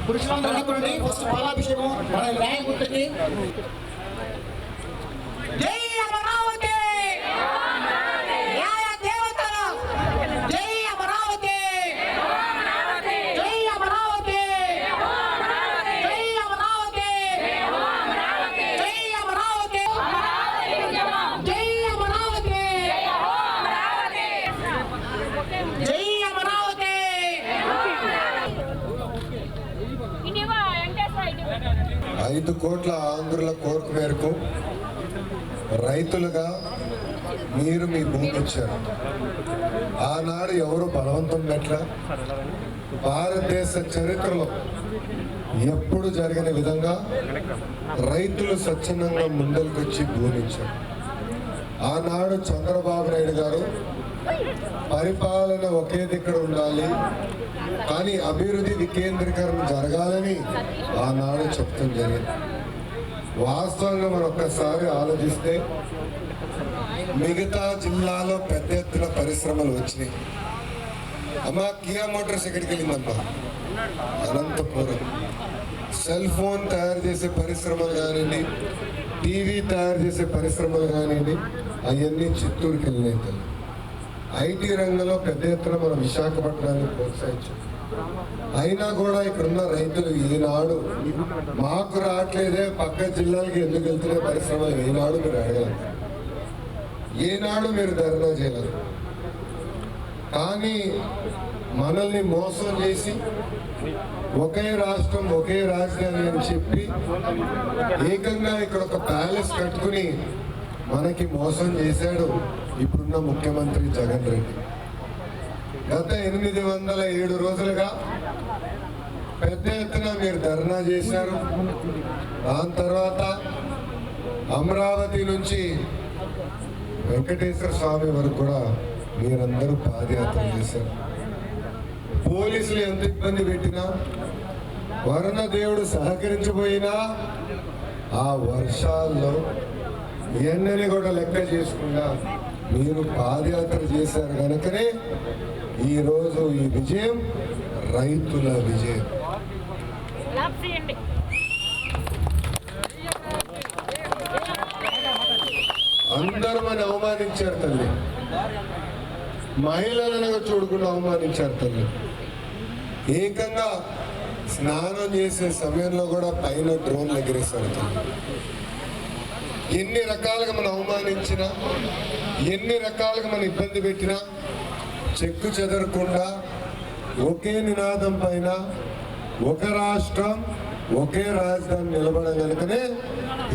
పురుషులందరూ first పాలాభిషేకం మన న్యాయ గుర్తుకి జై అమరావతి న్యాయ దేవతల జై అమరావతి జై అమరావతి జై అమరావతి జై అమరావతి జై అమరావతి జై అమరావతి 5 కోట్ల ఆంధ్రుల కోరిక మేరకు రైతులుగా మీరు మీ భూమి ఇచ్చారు. ఆనాడు ఎవరు బలవంతం మెట్ల భారతదేశ చరిత్రలో ఎప్పుడు జరిగిన విధంగా రైతులు స్వచ్ఛందంగా ముందరికొచ్చి భూమి ఇచ్చారు. ఆనాడు చంద్రబాబు నాయుడు గారు పరిపాలన ఒకే దిక్కడ ఉండాలి కానీ అభివృద్ధి వికేంద్రీకరణ జరగాలని ఆనాడు చెప్తాం జరిగింది. వాస్తవంగా మనం ఒక్కసారి ఆలోచిస్తే మిగతా జిల్లాలో పెద్ద ఎత్తున పరిశ్రమలు వచ్చినాయి. అమ్మా కియా మోటార్స్ ఎక్కడికి వెళ్ళిందమ్మా? అనంతపురం. సెల్ ఫోన్ తయారు చేసే పరిశ్రమలు కానివ్వండి, టీవీ తయారు చేసే పరిశ్రమలు కానివ్వండి, అవన్నీ చిత్తూరుకి వెళ్ళినాయి. ఐటీ రంగంలో పెద్ద ఎత్తున మనం విశాఖపట్నాన్ని ప్రోత్సహించాం. అయినా కూడా ఇక్కడున్న రైతులు ఈనాడు మాకు రావట్లేదే పక్క జిల్లాలకి ఎందుకు వెళ్తున్నాయి పరిశ్రమలు ఈనాడు మీరు అడగలరు, ఈనాడు మీరు ధర్నా చేయలేరు. కానీ మనల్ని మోసం చేసి ఒకే రాష్ట్రం ఒకే రాజధాని అని చెప్పి ఏకంగా ఇక్కడ ఒక ప్యాలెస్ కట్టుకుని మనకి మోసం చేశాడు ఇప్పుడున్న ముఖ్యమంత్రి జగన్ రెడ్డి. గత 807 రోజులుగా పెద్ద ఎత్తున మీరు ధర్నా చేశారు. దాని తర్వాత అమరావతి నుంచి వెంకటేశ్వర స్వామి వరకు కూడా మీరందరూ పాదయాత్ర చేశారు. పోలీసులు ఎంత ఇబ్బంది పెట్టినా, వరుణ దేవుడు సహకరించబోయినా ఆ వర్షాల్లో ఎండని కూడా లెక్క చేసుకుండా మీరు పాదయాత్ర చేశారు కనుకనే ఈరోజు ఈ విజయం రైతుల విజయం. అందరూ మన అవమానించారు తల్లి, మహిళలను చూడకుండా అవమానించారు తల్లి. ఏకంగా స్నానం చేసే సమయంలో కూడా పైన డ్రోన్లు ఎగిరేస్తారు తల్లి. ఎన్ని రకాలుగా మనం అవమానించినా, ఎన్ని రకాలుగా మనం ఇబ్బంది పెట్టినా చెక్కు చెదరకుండా ఒకే నినాదం పైన ఒక రాష్ట్రం ఒకే రాజధాని నిలబడం కనుకనే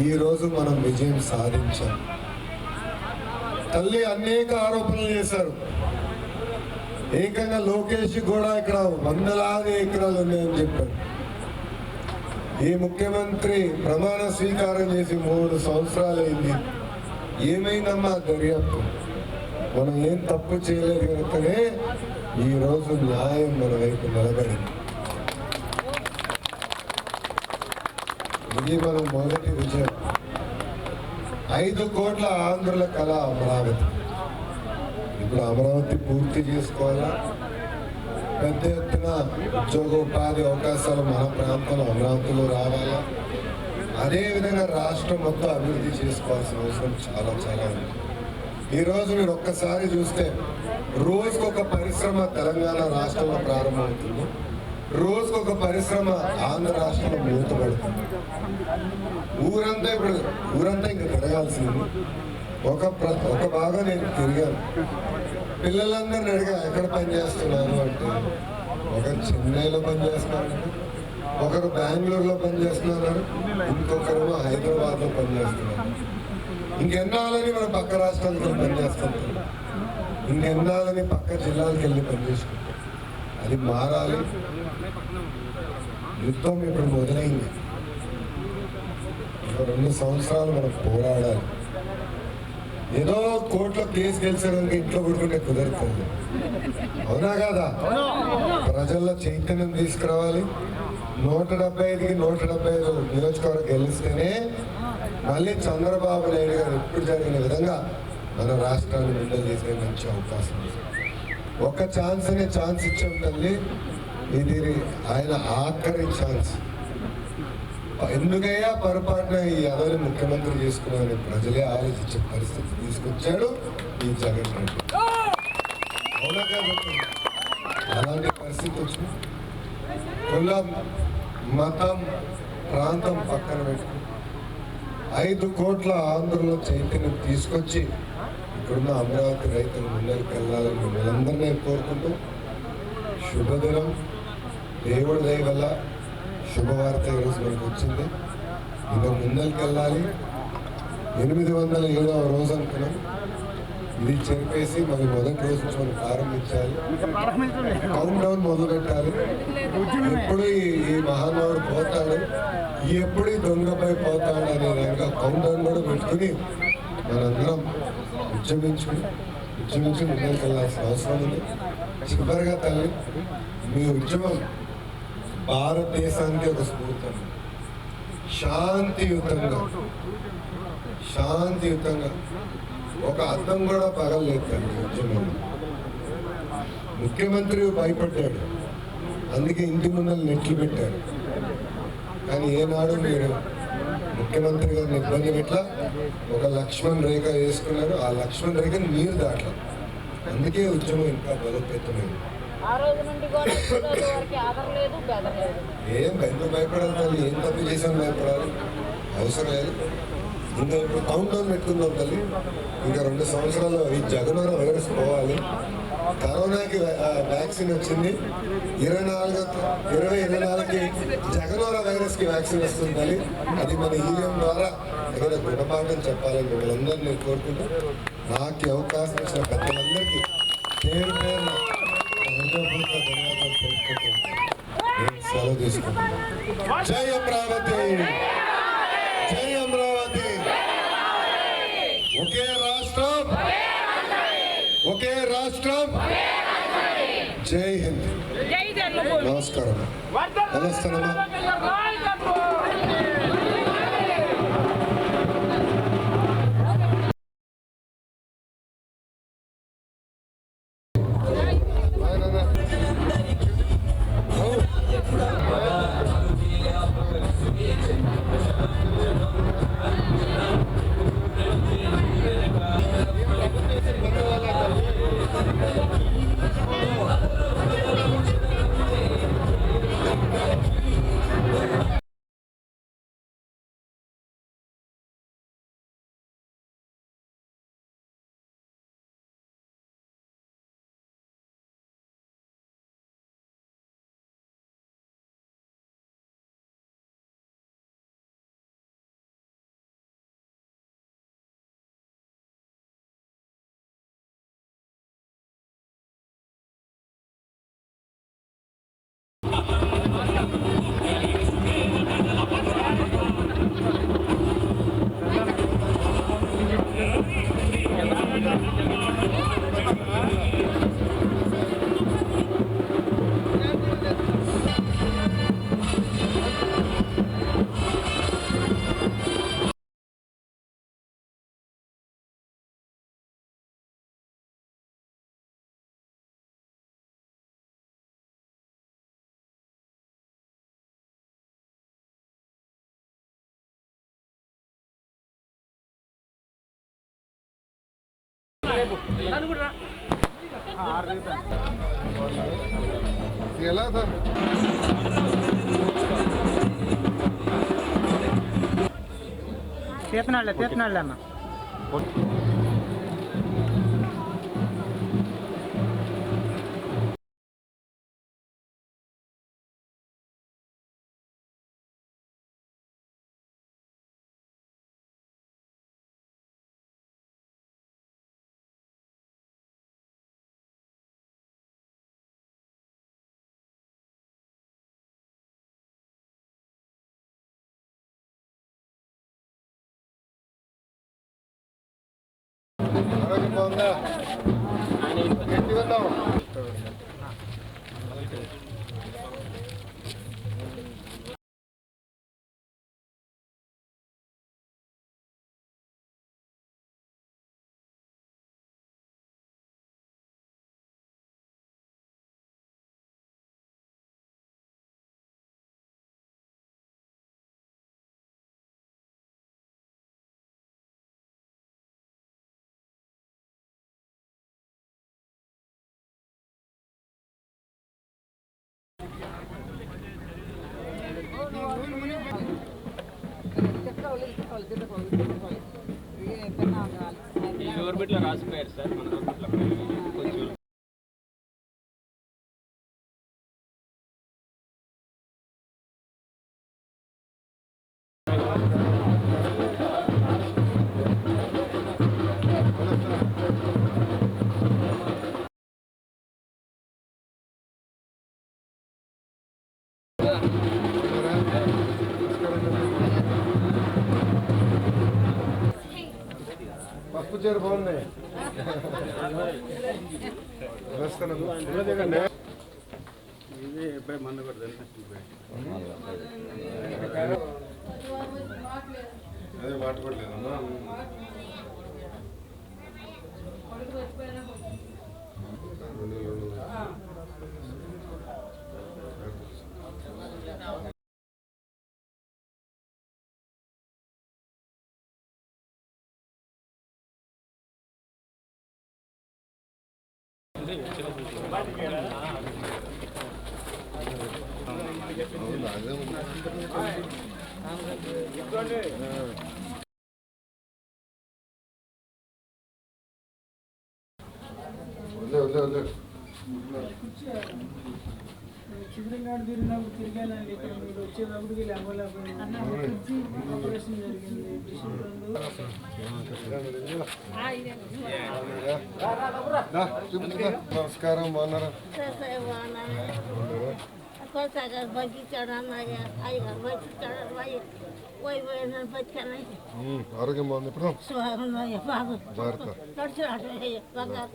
ఈరోజు మనం విజయం సాధించాం. తల్లి అనేక ఆరోపణలు చేశారు. ఏకంగా లోకేష్ కూడా ఇక్కడ వందలాది ఎకరాలు ఉన్నాయని చెప్పారు. ఈ ముఖ్యమంత్రి ప్రమాణ స్వీకారం చేసి 3 సంవత్సరాలు అయింది. ఏమైందమ్మా దర్యాప్తు? మనం ఏం తప్పు చేయలేదు కనుకనే ఈరోజు న్యాయం మన వైపు నిలబడింది. ఇది మన మొదటి విజయం. 5 కోట్ల ఆంధ్రుల కళ అమరావతి. ఇప్పుడు అమరావతి పూర్తి చేసుకోవాలా, పెద్ద ఎత్తున ఉద్యోగోపాధి అవకాశాలు మన ప్రాంతంలో అమరావతిలో రావాలా, అదేవిధంగా రాష్ట్రం మొత్తం అభివృద్ధి చేసుకోవాల్సిన అవసరం చాలా చాలా ఉంది. ఈరోజు మీరు ఒక్కసారి చూస్తే రోజుకొక పరిశ్రమ తెలంగాణ రాష్ట్రంలో ప్రారంభమవుతుంది, రోజుకొక పరిశ్రమ ఆంధ్ర రాష్ట్రంలో మూతపడుతుంది. ఊరంతా ఇంకా తిరగాల్సింది. ఒక భాగం నేను తిరిగాను. పిల్లలందరిని అడిగా ఎక్కడ పనిచేస్తున్నారు అంటే, ఒకరు చెన్నైలో పనిచేస్తున్నారు, ఒకరు బెంగళూరులో పనిచేస్తున్నారు, ఇంకొకరు హైదరాబాద్లో పనిచేస్తున్నారు. ఇంకెన్నాళ్ళని మన పక్క రాష్ట్రాలకు వెళ్ళి పనిచేస్తుంటారు, ఇంకెన్నాళ్ళని పక్క జిల్లాలకు వెళ్ళి పనిచేసుకుంటారు. అది మారాలి. యుద్ధం ఇప్పుడు మొదలైంది. 2 సంవత్సరాలు మనం పోరాడాలి. ఏదో కోర్టులో కేసు గెలిచడానికి ఇంట్లో కూడుకుంటే కుదరుతుంది. అవునా కాదా? ప్రజల్లో చైతన్యం తీసుకురావాలి. 175కి 175 నియోజకవర్గం గెలిస్తేనే మళ్ళీ చంద్రబాబు నాయుడు గారు ఎప్పుడు జరిగిన విధంగా మన రాష్ట్రాన్ని విడుదల చేసే మంచి అవకాశం. ఒక ఛాన్స్ అనే ఛాన్స్ ఇచ్చి ఉంటుంది. ఇది ఆయన ఆఖరి ఛాన్స్. ఎందుకయ్యా పొరపాటున ఈ అదవి ముఖ్యమంత్రి చేసుకున్నామని ప్రజలే ఆలోచించే పరిస్థితి తీసుకొచ్చాడు ఈ జగన్ రెడ్డి. అలాంటి పరిస్థితి వచ్చింది. కులం, మతం, ప్రాంతం పక్కన పెట్టుకుని 5 కోట్ల ఆంధ్రుల చైతన్యం తీసుకొచ్చి ఇక్కడున్న అమరావతి రైతులు ముందరికి వెళ్ళాలని మిమ్మల్ందరినీ కోరుకుంటూ, శుభదినం. దేవుడి దయ వల్ల శుభవార్త ఈరోజు మనకు వచ్చింది. ఇంకా ముందరికి వెళ్ళాలి. 807వ రోజు అనుకున్నాం. ఇది చెరిపేసి మరి మొదటి రోజు నుంచి మనం ప్రారంభించాలి. కౌంట్ డౌన్ మొదలు పెట్టాలి. ఎప్పుడు ఈ మహానుభావుడు పోతాడు, ఎప్పుడు ఈ దొంగపై పోతాడు అనే విధంగా కౌంట్ డౌన్ కూడా పెట్టుకుని మనందరం ఉద్యమించి ముందరికి వెళ్ళాల్సిన అవసరం ఉంది. చివరిగా తల్లి, మీ ఉద్యమం భారతదేశానికి ఒక స్ఫూర్తి. శాంతియుతంగా ఒక అర్థం కూడా పగలలేదు తల్లి ఉద్యమం. ముఖ్యమంత్రి భయపడ్డాడు, అందుకే ఇంటి ముందర నెట్లు పెట్టారు. కానీ ఏనాడు మీరు ముఖ్యమంత్రి గారిని ఇబ్బంది పెట్టలా. ఒక లక్ష్మణ్ రేఖ వేసుకున్నారు, ఆ లక్ష్మణ్ రేఖను మీరు దాట్లా. అందుకే ఉద్యమం ఇంకా బలోపేతమైంది. ఏం ఎందుకు భయపడాలి తల్లి? ఏం తప్పు చేసాను భయపడాలి? అవసరం లేదు. ఇంకా ఇప్పుడు కౌంట్ డౌన్ పెట్టుకుందాం తల్లి. ఇంకా 2 సంవత్సరాల్లో ఈ జగనోర వైరస్ పోవాలి. కరోనాకి వ్యాక్సిన్ వచ్చింది. 2024కి జగనోర వైరస్కి వ్యాక్సిన్ వస్తుంది. అది మన ఈవీఎం ద్వారా ఏదైనా గుణపాఠం చెప్పాలని మిమ్మల్ని కోరుకుంటూ, నాకు అవకాశం ఇచ్చిన పెద్దలందరికీ పేరు పేరున ధన్యవాదాలు తెలుపుకుంటూ సెలవు తీసుకుంటాం. జై అమరావతి, జై అమరావతి. ఒకే రాష్ట్రం, ఒకే రాష్ట్రం. జై హింద్. నమస్కారం. నమస్తేనమ్మా. ఎలా సార్ తీర్చినాళ్ళే అన్న. ఆరోగ్యం బాగుందా? ఎట్టి వద్దాం. ఈ గవర్నమెంట్లో రాసిపోయారు సార్, మన గవర్నమెంట్లో కొంచెం పప్పు చీర బాగున్నాయి. అదే మాట్లాడలేదమ్మా. చిత్రంగాడు తిరిగినప్పుడు తిరిగానండి. ఇక్కడ మీరు వచ్చేటప్పటికి లేవలేకపోయింది. ఆపరేషన్ జరిగింది. నమస్కారం. బాగున్నారా? సాగర్ బతికించాడు అన్నయ్య అయ్యగారు బతికించాడు పోయిపోయిన బతికానయ్య ఆరోగ్యం బాగుంది ఇప్పుడు సుహాగన్నయ్య బాబు జాగ్రత్త నడుచురాడయ్య బంగారు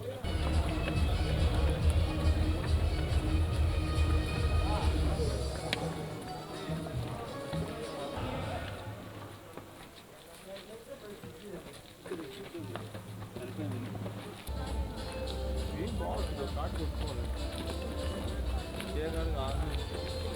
ఏం బాగుంటుందో కార్డు కొట్టుకోవాలి చేయగలిగి